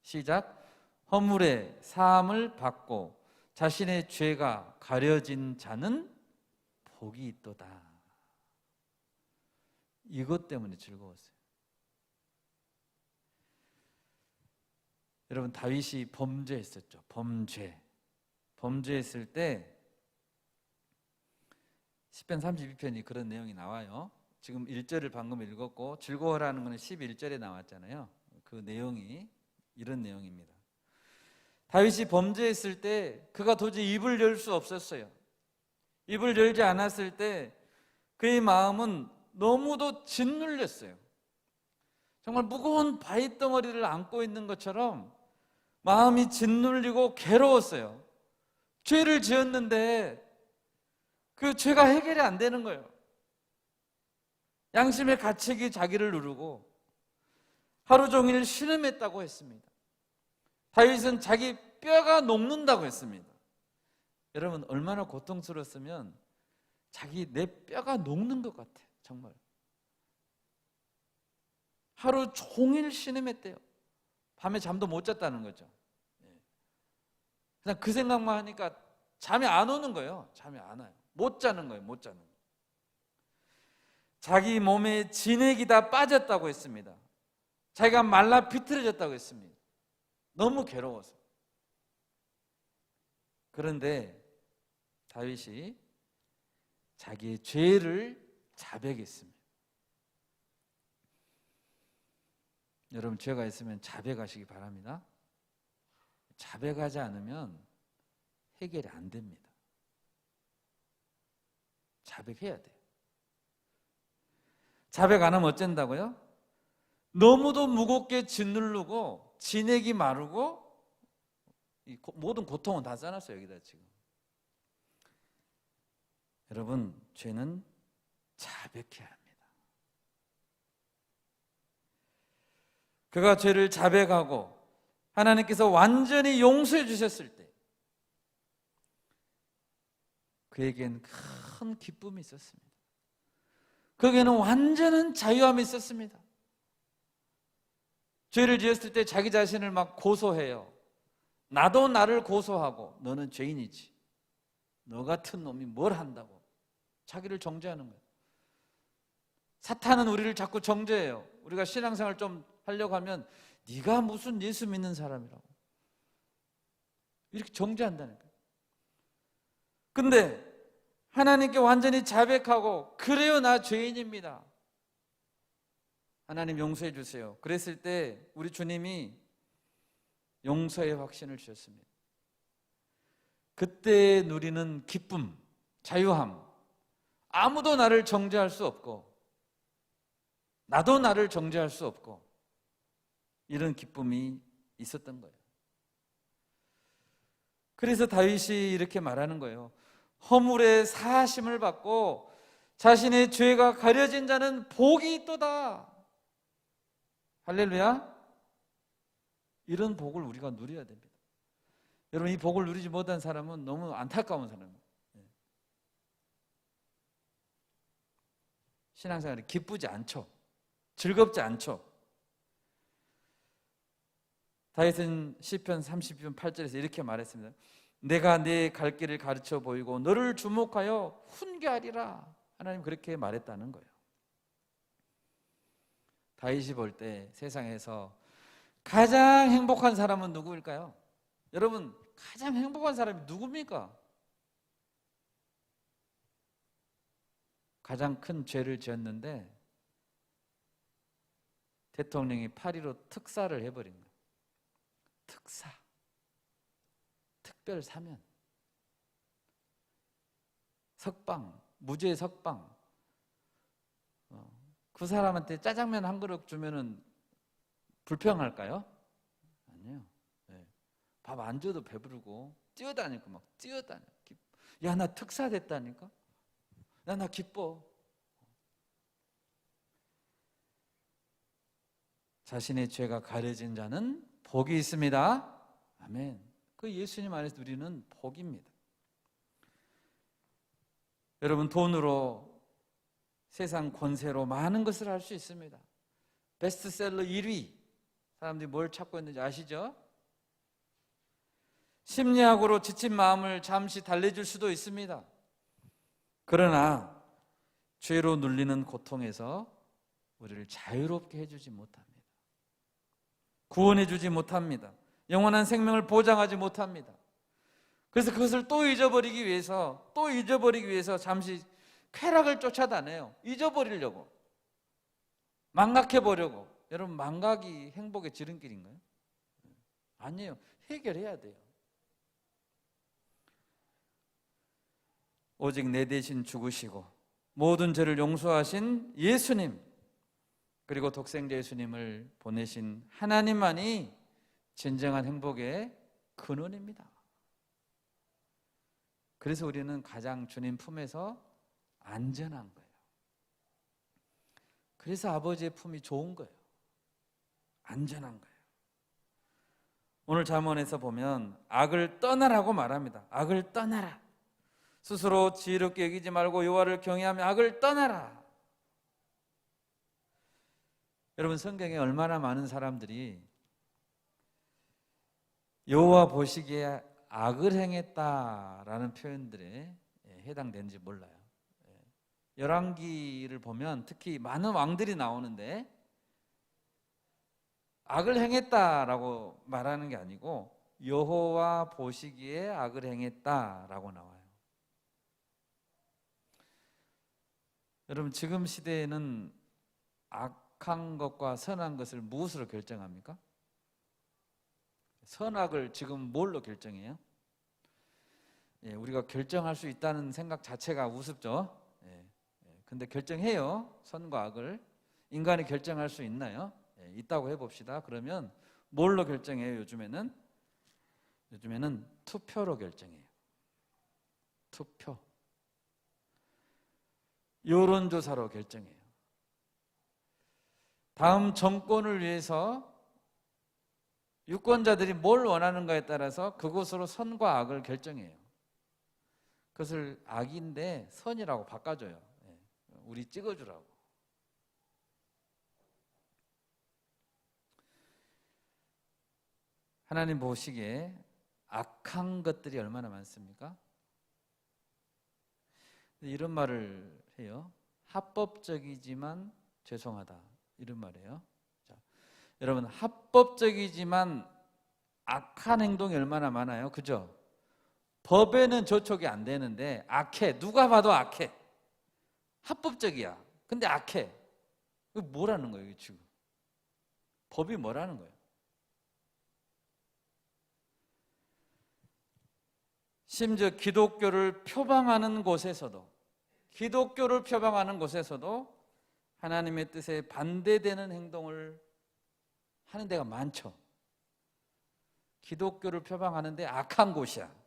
시작. 허물의 사함을 받고 자신의 죄가 가려진 자는 복이 있도다. 이것 때문에 즐거웠어요. 여러분, 다윗이 범죄했었죠. 범죄했을 때 시편 32편이 그런 내용이 나와요. 지금 1절을 방금 읽었고 즐거워라는 것은 11절에 나왔잖아요. 그 내용이 이런 내용입니다. 다윗이 범죄했을 때 그가 도저히 입을 열 수 없었어요. 입을 열지 않았을 때 그의 마음은 너무도 짓눌렸어요. 정말 무거운 바위덩어리를 안고 있는 것처럼 마음이 짓눌리고 괴로웠어요. 죄를 지었는데 그 죄가 해결이 안 되는 거예요. 양심의 가책이 자기를 누르고 하루 종일 신음했다고 했습니다. 다윗은 자기 뼈가 녹는다고 했습니다. 여러분, 얼마나 고통스러웠으면 내 뼈가 녹는 것 같아요. 정말 하루 종일 신음했대요. 밤에 잠도 못 잤다는 거죠. 그냥 그 생각만 하니까 잠이 안 오는 거예요. 잠이 안 와요. 못 자는 거예요. 못 자는 거예요. 자기 몸에 진액이 다 빠졌다고 했습니다. 자기가 말라 비틀어졌다고 했습니다. 너무 괴로워서. 그런데 다윗이 자기의 죄를 자백했습니다. 여러분, 죄가 있으면 자백하시기 바랍니다. 자백하지 않으면 해결이 안 됩니다. 자백해야 돼요. 자백 안 하면 어쩐다고요? 너무도 무겁게 짓누르고 진액이 마르고 모든 고통은 다 써놨어요. 여기다 지금. 여러분, 죄는 자백해야 합니다. 그가 죄를 자백하고 하나님께서 완전히 용서해 주셨을 때 그에겐 큰 기쁨이 있었습니다. 그에게는 완전한 자유함이 있었습니다. 죄를 지었을 때 자기 자신을 막 고소해요. 나도 나를 고소하고 너는 죄인이지, 너 같은 놈이 뭘 한다고 자기를 정죄하는 거예요. 사탄은 우리를 자꾸 정죄해요. 우리가 신앙생활 좀 하려고 하면 네가 무슨 예수 믿는 사람이라고 이렇게 정죄한다는 거예요. 근데 하나님께 완전히 자백하고 그래요, 나 죄인입니다, 하나님 용서해 주세요. 그랬을 때 우리 주님이 용서의 확신을 주셨습니다. 그때 누리는 기쁨, 자유함, 아무도 나를 정죄할 수 없고 나도 나를 정죄할 수 없고 이런 기쁨이 있었던 거예요. 그래서 다윗이 이렇게 말하는 거예요. 허물의 사하심을 받고 자신의 죄가 가려진 자는 복이 있도다. 할렐루야. 이런 복을 우리가 누려야 됩니다. 여러분, 이 복을 누리지 못한 사람은 너무 안타까운 사람이에요. 신앙생활이 기쁘지 않죠. 즐겁지 않죠. 다윗은 시편 30편 8절에서 이렇게 말했습니다. 내가 내 갈 길을 가르쳐 보이고 너를 주목하여 훈계하리라. 하나님 그렇게 말했다는 거예요. 다윗이 볼 때 세상에서 가장 행복한 사람은 누구일까요? 여러분, 가장 행복한 사람이 누굽니까? 가장 큰 죄를 지었는데 대통령이 8.15 특사를 해버린 거예요. 특사, 특별 사면, 석방, 무죄 석방. 그 사람한테 짜장면 한 그릇 주면은 불평할까요? 아니요. 네. 밥 안 줘도 배부르고 뛰어다니고 막 뛰어다녀. 야, 나 특사 됐다니까. 야, 나 기뻐. 자신의 죄가 가려진 자는 복이 있습니다. 아멘. 그 예수님 안에서 누리는 복입니다. 여러분, 돈으로 세상 권세로 많은 것을 할 수 있습니다. 베스트셀러 1위. 사람들이 뭘 찾고 있는지 아시죠? 심리학으로 지친 마음을 잠시 달래줄 수도 있습니다. 그러나 죄로 눌리는 고통에서 우리를 자유롭게 해주지 못합니다. 구원해주지 못합니다. 영원한 생명을 보장하지 못합니다. 그래서 그것을 또 잊어버리기 위해서 잠시 쾌락을 쫓아다녀요. 잊어버리려고, 망각해보려고. 여러분, 망각이 행복의 지름길인가요? 아니에요. 해결해야 돼요. 오직 내 대신 죽으시고 모든 죄를 용서하신 예수님, 그리고 독생자 예수님을 보내신 하나님만이 진정한 행복의 근원입니다. 그래서 우리는 가장 주님 품에서 안전한 거예요. 그래서 아버지의 품이 좋은 거예요. 안전한 거예요. 오늘 잠언에서 보면 악을 떠나라고 말합니다. 악을 떠나라. 스스로 지혜롭게 여기지 말고 여호와를 경외하며 악을 떠나라. 여러분, 성경에 얼마나 많은 사람들이 여호와 보시기에 악을 행했다라는 표현들에 해당되는지 몰라요. 열왕기를 보면 특히 많은 왕들이 나오는데 악을 행했다라고 말하는 게 아니고 여호와 보시기에 악을 행했다라고 나와요. 여러분, 지금 시대에는 악한 것과 선한 것을 무엇으로 결정합니까? 선악을 지금 뭘로 결정해요? 우리가 결정할 수 있다는 생각 자체가 우습죠. 근데 결정해요. 선과 악을. 인간이 결정할 수 있나요? 있다고 해봅시다. 그러면 뭘로 결정해요? 요즘에는 투표로 결정해요. 투표. 여론조사로 결정해요. 다음 정권을 위해서 유권자들이 뭘 원하는가에 따라서 그것으로 선과 악을 결정해요. 그것을 악인데 선이라고 바꿔줘요. 우리 찍어주라고. 하나님 보시기에 악한 것들이 얼마나 많습니까? 이런 말을 해요. 합법적이지만 죄송하다, 이런 말이에요. 자, 여러분, 합법적이지만 악한 행동이 얼마나 많아요? 그죠? 법에는 저촉이 안 되는데 악해. 누가 봐도 악해. 합법적이야. 근데 악해. 이거 뭐라는 거예요, 지금? 법이 뭐라는 거예요? 심지어 기독교를 표방하는 곳에서도 하나님의 뜻에 반대되는 행동을 하는 데가 많죠. 기독교를 표방하는데 악한 곳이야.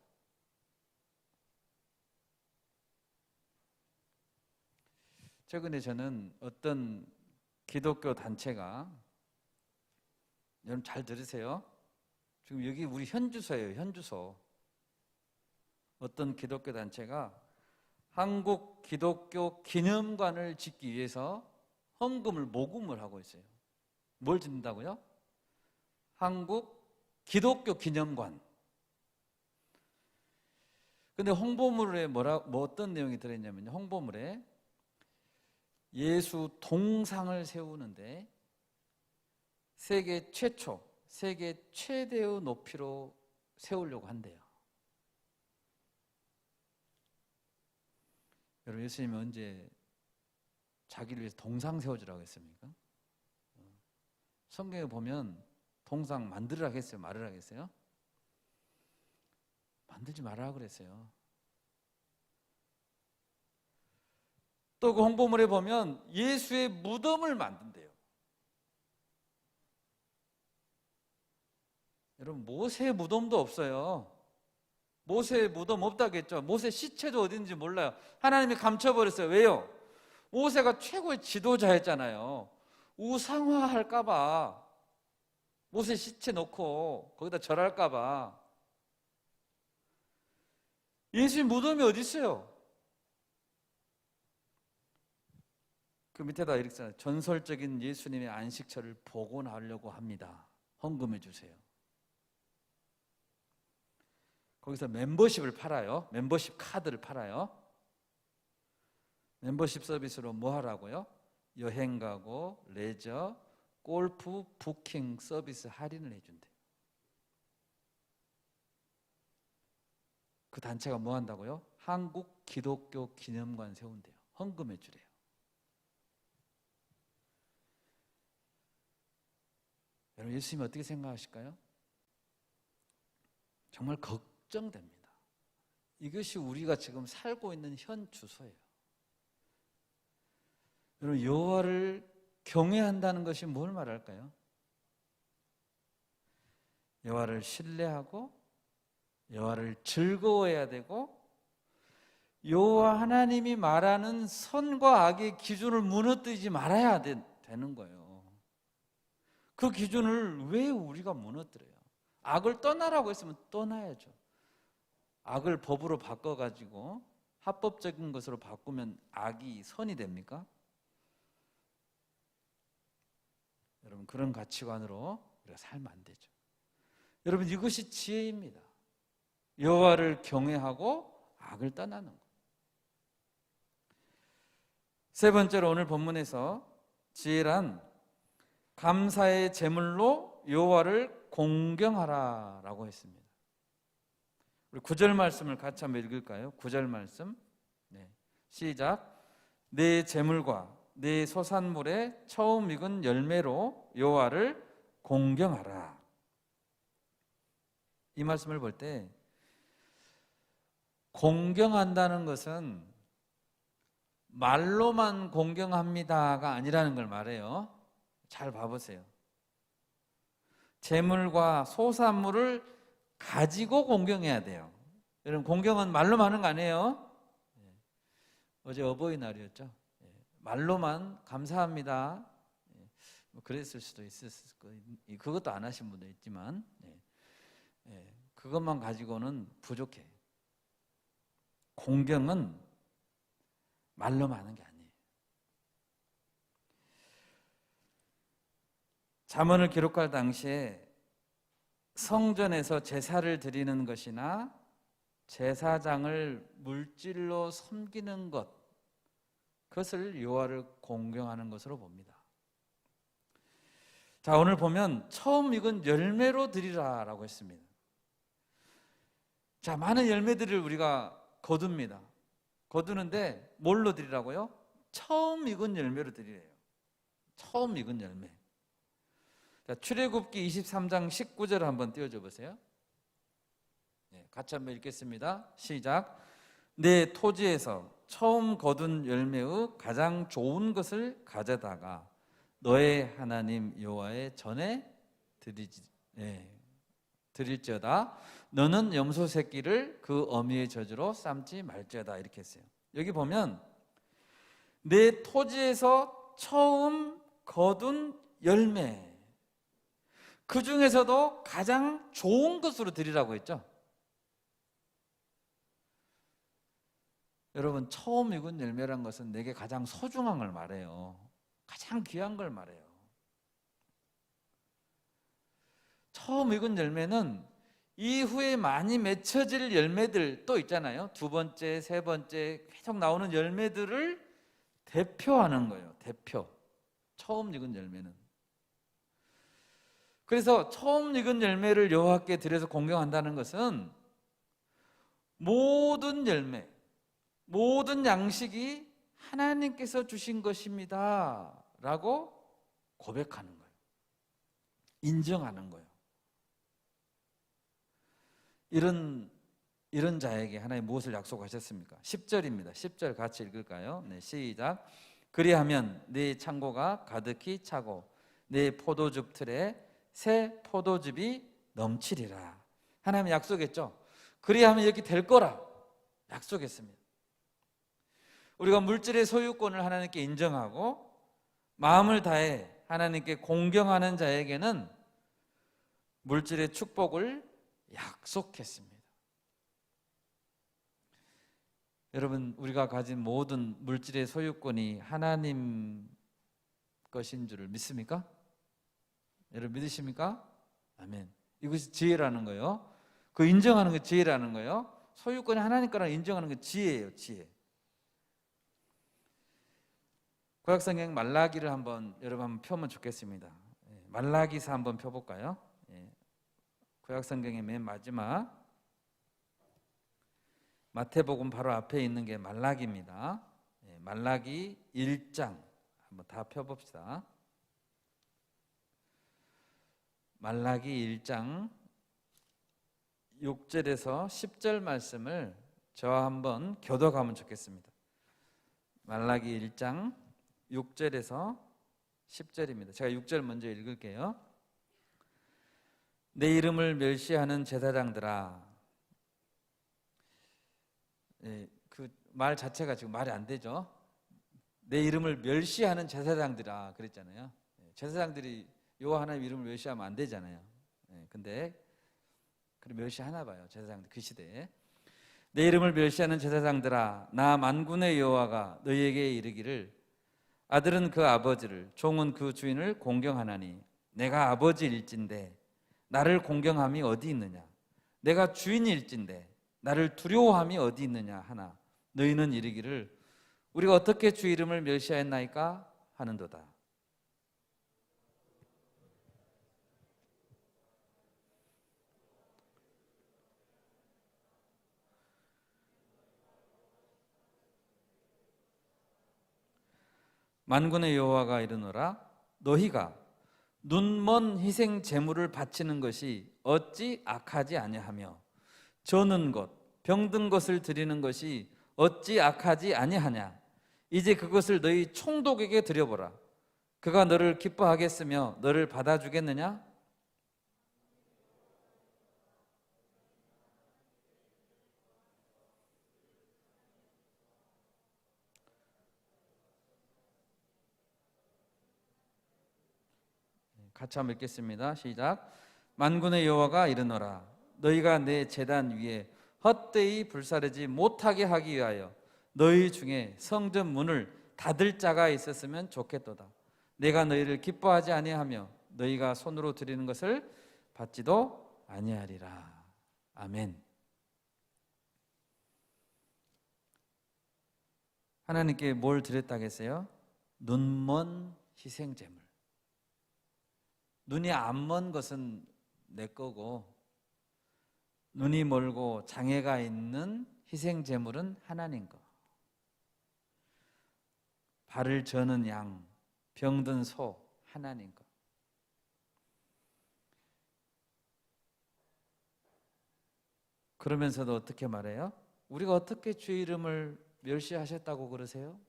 최근에 저는 어떤 기독교 단체가, 여러분 잘 들으세요. 지금 여기 우리 현주소예요, 현주소. 어떤 기독교 단체가 한국 기독교 기념관을 짓기 위해서 헌금을 모금을 하고 있어요. 뭘 짓는다고요? 한국 기독교 기념관. 근데 홍보물에 어떤 내용이 들어있냐면요. 홍보물에 예수 동상을 세우는데 세계 최대의 높이로 세우려고 한대요. 여러분, 예수님이 언제 자기를 위해서 동상 세워주라고 했습니까? 성경에 보면 동상 만들으라고 했어요? 말으라고 했어요? 만들지 말라고 그랬어요. 또 그 홍보물에 보면 예수의 무덤을 만든대요. 여러분, 모세의 무덤도 없어요. 모세의 무덤 없다겠죠. 모세 시체도 어딘지 몰라요. 하나님이 감춰버렸어요. 왜요? 모세가 최고의 지도자였잖아요. 우상화할까봐, 모세 시체 놓고 거기다 절할까봐. 예수의 무덤이 어디 있어요? 그 밑에다 이렇게 써요. 전설적인 예수님의 안식처를 복원하려고 합니다. 헌금해 주세요. 거기서 멤버십을 팔아요. 멤버십 카드를 팔아요. 멤버십 서비스로 뭐 하라고요? 여행 가고 레저, 골프, 부킹 서비스 할인을 해준대요. 그 단체가 뭐 한다고요? 한국 기독교 기념관 세운대요. 헌금해 주래요. 여러분, 예수님이 어떻게 생각하실까요? 정말 걱정됩니다. 이것이 우리가 지금 살고 있는 현 주소예요. 여러분, 여호와를 경외한다는 것이 뭘 말할까요? 여호와를 신뢰하고 여호와를 즐거워해야 되고 여호와 하나님이 말하는 선과 악의 기준을 무너뜨리지 말아야 되는 거예요. 그 기준을 왜 우리가 무너뜨려요? 악을 떠나라고 했으면 떠나야죠. 악을 법으로 바꿔가지고 합법적인 것으로 바꾸면 악이 선이 됩니까? 여러분, 그런 가치관으로 우리가 살면 안 되죠. 여러분, 이것이 지혜입니다. 여호와를 경외하고 악을 떠나는 것. 세 번째로 오늘 본문에서 지혜란 감사의 제물로 여호와를 공경하라라고 했습니다. 우리 9절 말씀을 같이 한번 읽을까요? 9절 말씀. 네. 시작. 내 제물과 내 소산물의 처음 익은 열매로 여호와를 공경하라. 이 말씀을 볼 때 공경한다는 것은 말로만 공경합니다가 아니라는 걸 말해요. 잘 봐보세요. 제물과 소산물을 가지고 공경해야 돼요. 여러분, 공경은 말로만 하는 거 아니에요? 어제 어버이날이었죠. 말로만 감사합니다. 그랬을 수도 있었을 거예요. 그것도 안 하신 분도 있지만 그것만 가지고는 부족해. 공경은 말로만 하는 게 아니에요. 잠언을 기록할 당시에 성전에서 제사를 드리는 것이나 제사장을 물질로 섬기는 것, 그것을 여호와를 공경하는 것으로 봅니다. 자, 오늘 보면 처음 익은 열매로 드리라라고 했습니다. 자, 많은 열매들을 우리가 거둡니다. 거두는데 뭘로 드리라고요? 처음 익은 열매로 드리래요. 처음 익은 열매. 자, 출애굽기 23장 19절을 한번 띄워줘 보세요. 네, 같이 한번 읽겠습니다. 시작. 내 토지에서 처음 거둔 열매의 가장 좋은 것을 가져다가 너의 하나님 여호와의 전에 드릴지어다. 너는 염소 새끼를 그 어미의 젖으로 삶지 말지어다. 이렇게 했어요. 여기 보면 내 토지에서 처음 거둔 열매, 그 중에서도 가장 좋은 것으로 드리라고 했죠. 여러분, 처음 익은 열매란 것은 내게 가장 소중한 걸 말해요. 가장 귀한 걸 말해요. 처음 익은 열매는 이후에 많이 맺혀질 열매들 또 있잖아요. 두 번째, 세 번째 계속 나오는 열매들을 대표하는 거예요. 대표. 처음 익은 열매는. 그래서 처음 익은 열매를 여호와께 드려서 공경한다는 것은 모든 열매, 모든 양식이 하나님께서 주신 것입니다 라고 고백하는 거예요. 인정하는 거예요. 이런 자에게 하나님 무엇을 약속하셨습니까? 10절입니다. 10절 같이 읽을까요? 네, 시작. 그리하면 네 창고가 가득히 차고 네 포도즙 틀에 새 포도즙이 넘치리라. 하나님 약속했죠. 그리하면 이렇게 될 거라 약속했습니다. 우리가 물질의 소유권을 하나님께 인정하고 마음을 다해 하나님께 공경하는 자에게는 물질의 축복을 약속했습니다. 여러분, 우리가 가진 모든 물질의 소유권이 하나님 것인 줄을 믿습니까? 여러분 믿으십니까? 아멘. 이것이 지혜라는 거예요. 그 인정하는 게 지혜라는 거예요. 소유권이 하나님 거라고 인정하는 게 지혜예요, 지혜. 구약성경 말라기를 여러분 한번 펴면 좋겠습니다. 말라기서 한번 펴볼까요? 구약성경의 맨 마지막 마태복음 바로 앞에 있는 게 말라기입니다. 말라기 1장 한번 다 펴봅시다. 말라기 1장 6절에서 10절 말씀을 저와 한번 교독하면 좋겠습니다. 말라기 1장 6절에서 10절입니다. 제가 6절 먼저 읽을게요. 내 이름을 멸시하는 제사장들아. 그 말 자체가 지금 말이 안 되죠. 내 이름을 멸시하는 제사장들아 그랬잖아요. 제사장들이 여호와 하나님 이름을 멸시하면 안 되잖아요. 근데 그럼 멸시하나 봐요. 제사장들 그 시대에. 내 이름을 멸시하는 제사장들아, 나 만군의 여호와가 너희에게 이르기를 아들은 그 아버지를, 종은 그 주인을 공경하나니 내가 아버지일진데 나를 공경함이 어디 있느냐? 내가 주인일진데 나를 두려워함이 어디 있느냐 하나 너희는 이르기를 우리가 어떻게 주 이름을 멸시하였나이까 하는도다. 만군의 여호와가 이르노라 너희가 눈먼 희생 제물을 바치는 것이 어찌 악하지 아니하며 저는 것 병든 것을 드리는 것이 어찌 악하지 아니하냐. 이제 그것을 너희 총독에게 드려보라. 그가 너를 기뻐하겠으며 너를 받아주겠느냐? 같이 한번 읽겠습니다. 시작. 만군의 여호와가 이르노라 너희가 내 제단 위에 헛되이 불사르지 못하게 하기 위하여 너희 중에 성전 문을 닫을 자가 있었으면 좋겠도다. 내가 너희를 기뻐하지 아니하며 너희가 손으로 드리는 것을 받지도 아니하리라. 아멘. 하나님께 뭘 드렸다겠어요? 눈먼 희생제물. 눈이 안 먼 것은 내 거고 눈이 멀고 장애가 있는 희생제물은 하나님 거. 발을 저는 양, 병든 소 하나님 거. 그러면서도 어떻게 말해요? 우리가 어떻게 주의 이름을 멸시하셨다고 그러세요?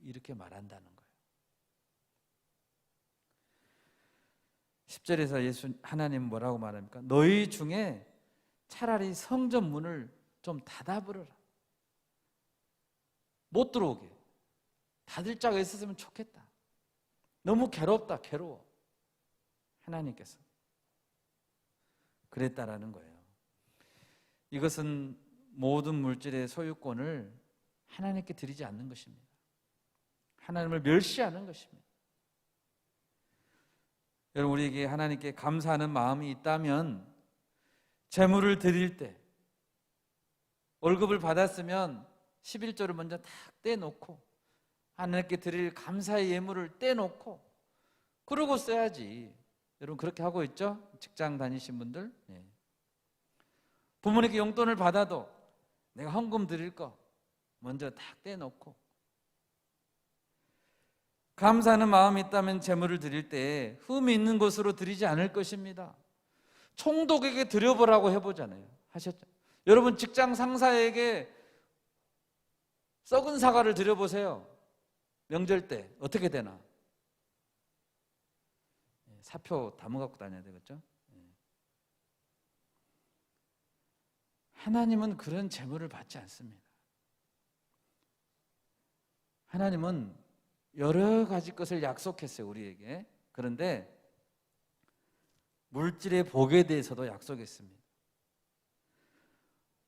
이렇게 말한다는 거예요. 10절에서 하나님 뭐라고 말합니까? 너희 중에 차라리 성전 문을 좀 닫아버려라. 못 들어오게. 닫을 자가 있었으면 좋겠다. 너무 괴롭다, 괴로워. 하나님께서 그랬다라는 거예요. 이것은 모든 물질의 소유권을 하나님께 드리지 않는 것입니다. 하나님을 멸시하는 것입니다. 여러분, 우리에게 하나님께 감사하는 마음이 있다면 재물을 드릴 때 월급을 받았으면 11조를 먼저 딱 떼놓고 하나님께 드릴 감사의 예물을 떼놓고 그러고 써야지. 여러분 그렇게 하고 있죠? 직장 다니신 분들. 부모님께 용돈을 받아도 내가 헌금 드릴 거 먼저 딱 떼놓고 감사하는 마음이 있다면 제물을 드릴 때 흠이 있는 것으로 드리지 않을 것입니다. 총독에게 드려보라고 해보잖아요. 하셨죠? 여러분 직장 상사에게 썩은 사과를 드려보세요. 명절 때 어떻게 되나? 사표 담아 갖고 다녀야 되겠죠? 하나님은 그런 제물을 받지 않습니다. 하나님은 여러 가지 것을 약속했어요, 우리에게. 그런데 물질의 복에 대해서도 약속했습니다.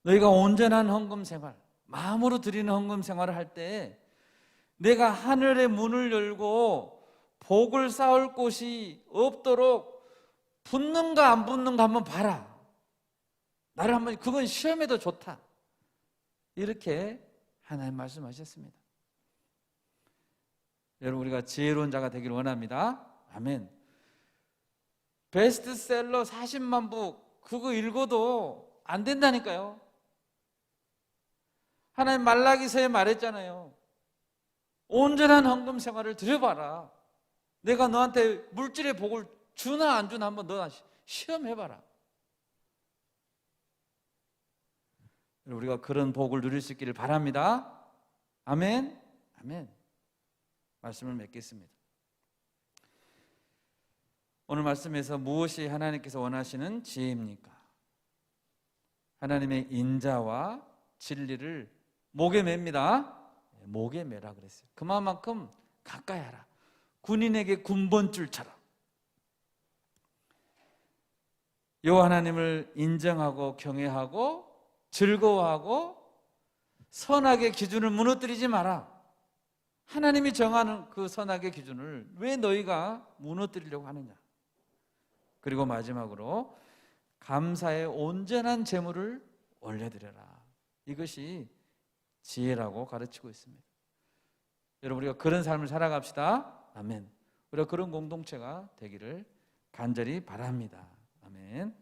너희가 온전한 헌금 생활, 마음으로 드리는 헌금 생활을 할 때 내가 하늘의 문을 열고 복을 쌓을 곳이 없도록 붙는가 안 붙는가 한번 봐라. 나를 한번, 그건 시험해도 좋다. 이렇게 하나님 말씀하셨습니다. 여러분, 우리가 지혜로운 자가 되기를 원합니다. 아멘. 베스트셀러 40만 부 그거 읽어도 안 된다니까요. 하나님 말라기서에 말했잖아요. 온전한 헌금 생활을 드려봐라. 내가 너한테 물질의 복을 주나 안 주나 한번 너 시험해봐라. 우리가 그런 복을 누릴 수 있기를 바랍니다. 아멘. 아멘. 말씀을 맺겠습니다. 오늘 말씀에서 무엇이 하나님께서 원하시는 지혜입니까? 하나님의 인자와 진리를 목에 맵니다. 목에 매라 그랬어요. 그만큼 가까이 하라. 군인에게 군번줄처럼. 여호와 하나님을 인정하고 경외하고 즐거워하고 선악의 기준을 무너뜨리지 마라. 하나님이 정하는 그 선악의 기준을 왜 너희가 무너뜨리려고 하느냐. 그리고 마지막으로 감사의 온전한 제물을 올려드려라. 이것이 지혜라고 가르치고 있습니다. 여러분, 우리가 그런 삶을 살아갑시다. 아멘. 우리가 그런 공동체가 되기를 간절히 바랍니다. 아멘.